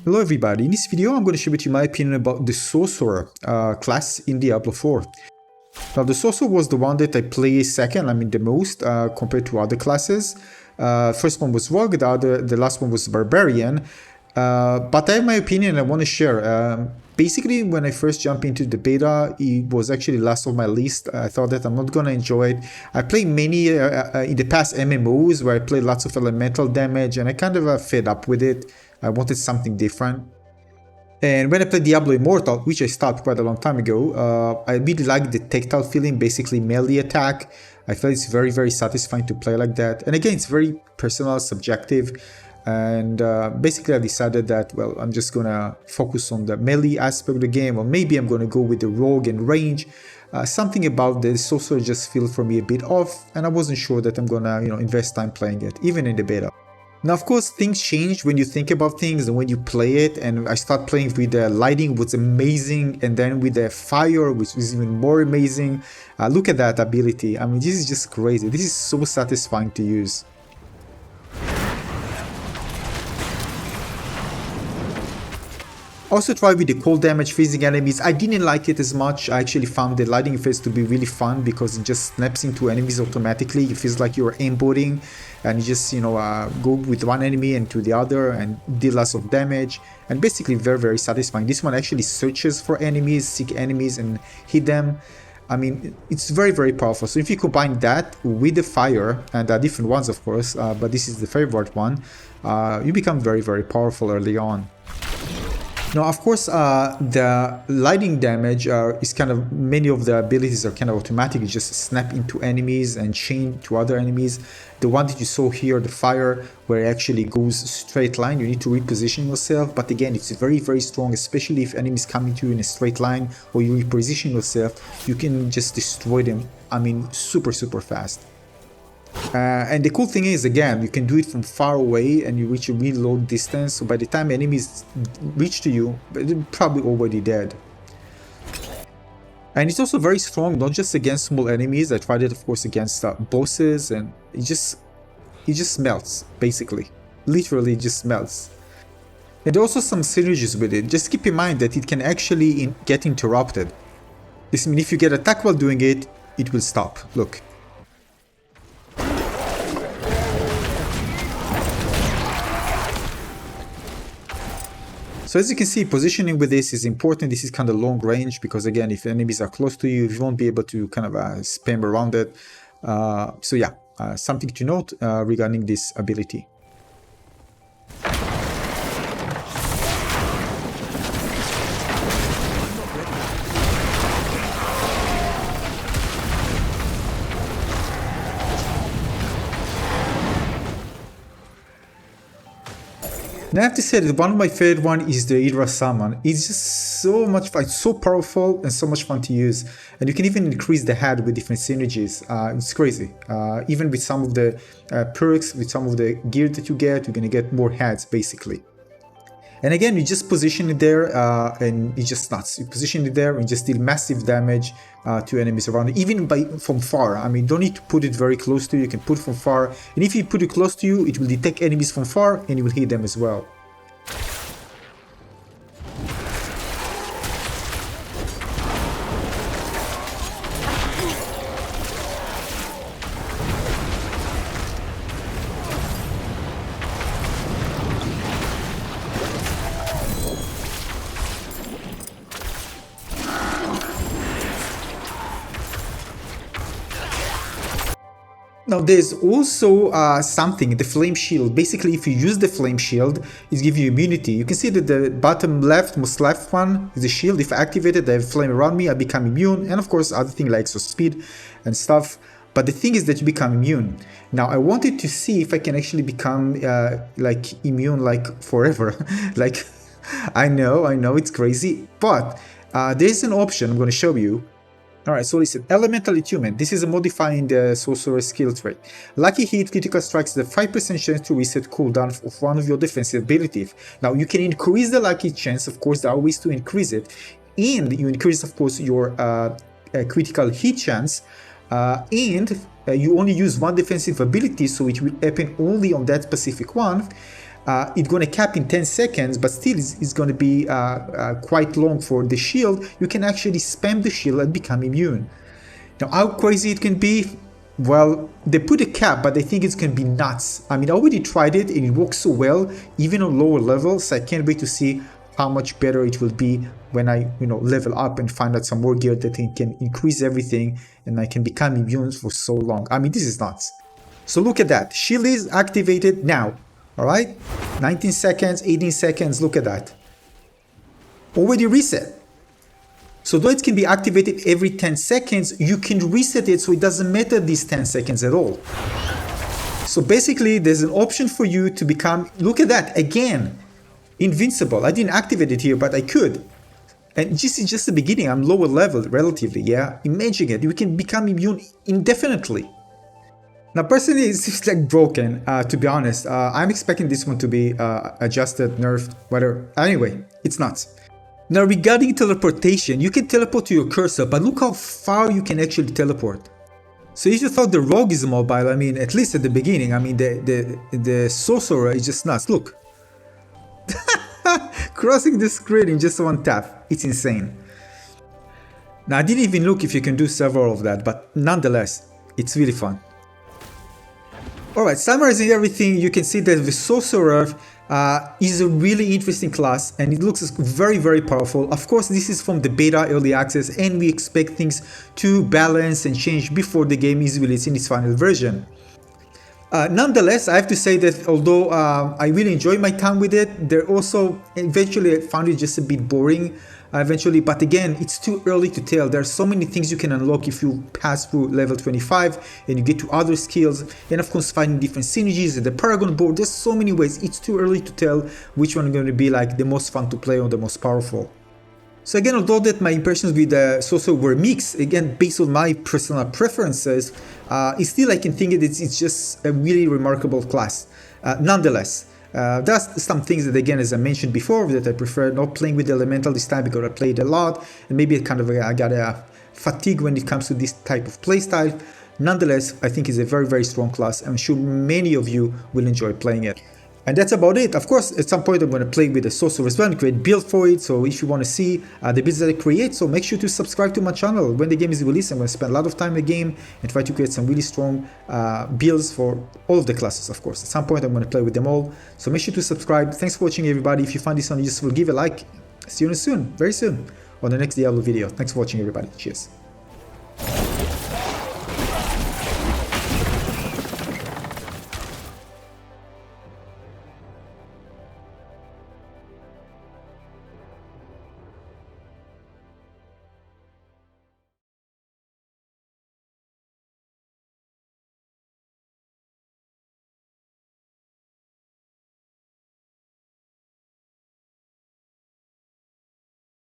Hello everybody, in this video I'm going to share with you my opinion about the Sorcerer class in Diablo 4. Now the Sorcerer was the one that I play second, the most, compared to other classes. First one was Rogue, the last one was Barbarian. But I have my opinion I want to share. Basically, when I first jumped into the beta, it was actually last on my list. I thought that I'm not going to enjoy it. I played many in the past MMOs where I played lots of elemental damage and I kind of fed up with it. I wanted something different. And when I played Diablo Immortal, which I stopped quite a long time ago, I really liked the tactile feeling, basically melee attack. I felt it's very, very satisfying to play like that. And again, it's very personal, subjective. And basically I decided that, well, I'm just gonna focus on the melee aspect of the game, or maybe I'm gonna go with the rogue and range. Something about the Sorcerer just felt for me a bit off, and I wasn't sure that I'm gonna, invest time playing it, even in the beta. Now, of course, things change when you think about things and when you play it, and I start playing with the lighting, was amazing, and then with the fire, which was even more amazing. Look at that ability. This is just crazy. This is so satisfying to use. Also tried with the cold damage freezing enemies. I didn't like it as much. I actually found the lighting effects to be really fun because it just snaps into enemies automatically. It feels like you're aimbotting and you just, go with one enemy and to the other and deal lots of damage. And basically very, very satisfying. This one actually searches for enemies, seek enemies and hit them. It's very, very powerful. So if you combine that with the fire, and there are different ones of course, but this is the favorite one, you become very, very powerful early on. Now, of course, the lighting damage is kind of, many of the abilities are kind of automatic. You just snap into enemies and chain to other enemies. The one that you saw here, the fire, where it actually goes straight line, you need to reposition yourself. But again, it's very, very strong, especially if enemies come into you in a straight line or you reposition yourself, you can just destroy them, super, super fast. And the cool thing is, again, you can do it from far away and you reach a really low distance, so by the time enemies reach to you, they're probably already dead. And it's also very strong, not just against small enemies. I tried it, of course, against bosses, and it just melts, basically. Literally just melts. And there are also some synergies with it. Just keep in mind that it can actually get interrupted. This means if you get attacked while doing it, it will stop. Look. So as you can see, positioning with this is important. This is kind of long range because, again, if enemies are close to you, you won't be able to kind of spam around it. So yeah, something to note regarding this ability. And I have to say that one of my favorite one is the Hydra Summon. It's just so much fun, it's so powerful and so much fun to use. And you can even increase the head with different synergies. It's crazy. Even with some of the perks, with some of the gear that you get, you're gonna get more heads basically. And again, you just position it there and it's just nuts. You position it there and just deal massive damage to enemies around it, even from far. Don't need to put it very close to you. You can put it from far. And if you put it close to you, it will detect enemies from far and you will hit them as well. Now there's also something, the flame shield. Basically, if you use the flame shield, it gives you immunity. You can see that the bottom left, most left one is the shield. If I activate it, I have flame around me, I become immune. And of course, other things like speed and stuff. But the thing is that you become immune. Now I wanted to see if I can actually become immune forever. I know it's crazy, but there's an option I'm going to show you. Alright, so listen, Elemental Attunement. This is a modifying the Sorcerer skill trait. Lucky hit critical strikes the 5% chance to reset cooldown of one of your defensive abilities. Now you can increase the lucky chance, of course there are ways to increase it, and you increase of course your critical hit chance, and you only use one defensive ability, so it will happen only on that specific one. it's going to cap in 10 seconds, but still it's going to be quite long for the shield. You can actually spam the shield and become immune. Now, how crazy it can be? Well, they put a cap, but I think it's going to be nuts. I mean, I already tried it and it works so well, even on lower levels. I can't wait to see how much better it will be when I, level up and find out some more gear that can increase everything and I can become immune for so long. I mean, this is nuts. So look at that. Shield is activated now. All right? 19 seconds, 18 seconds. Look at that. Already reset. So though it can be activated every 10 seconds, you can reset it so it doesn't matter these 10 seconds at all. So basically, there's an option for you to become, look at that, again, invincible. I didn't activate it here, but I could. And this is just the beginning. I'm lower level relatively, yeah? Imagine it. You can become immune indefinitely. Now, personally, it seems like broken, to be honest. I'm expecting this one to be adjusted, nerfed, whatever. Anyway, it's nuts. Now, regarding teleportation, you can teleport to your cursor, but look how far you can actually teleport. So if you thought the rogue is mobile, I mean, at least at the beginning, I mean, the sorcerer is just nuts. Look. Crossing the screen in just one tap. It's insane. Now, I didn't even look if you can do several of that, but nonetheless, it's really fun. Alright, summarizing everything, you can see that the Sorcerer is a really interesting class and it looks very, very powerful. Of course, this is from the beta early access and we expect things to balance and change before the game is released in its final version. Nonetheless, I have to say that although I really enjoyed my time with it, there also eventually I found it just a bit boring. But again, it's too early to tell. There are so many things you can unlock if you pass through level 25 and you get to other skills, and of course finding different synergies and the Paragon board. There's so many ways. It's too early to tell which one is going to be like the most fun to play or the most powerful. So again, although that my impressions with the Sorcerer were mixed, again based on my personal preferences, still I can think that it's just a really remarkable class. Nonetheless, there's some things that, again, as I mentioned before, that I prefer not playing with the Elemental this time because I played a lot, and maybe I got a fatigue when it comes to this type of playstyle. Nonetheless, I think it's a very, very strong class. I'm sure many of you will enjoy playing it. And that's about it. Of course, at some point I'm going to play with the Sorcerer as well and create build for it. So if you want to see the builds that I create, so make sure to subscribe to my channel. When the game is released, I'm going to spend a lot of time in the game and try to create some really strong builds for all of the classes, of course. At some point I'm going to play with them all. So make sure to subscribe. Thanks for watching, everybody. If you find this one useful, give a like. See you soon, very soon, on the next Diablo video. Thanks for watching, everybody. Cheers.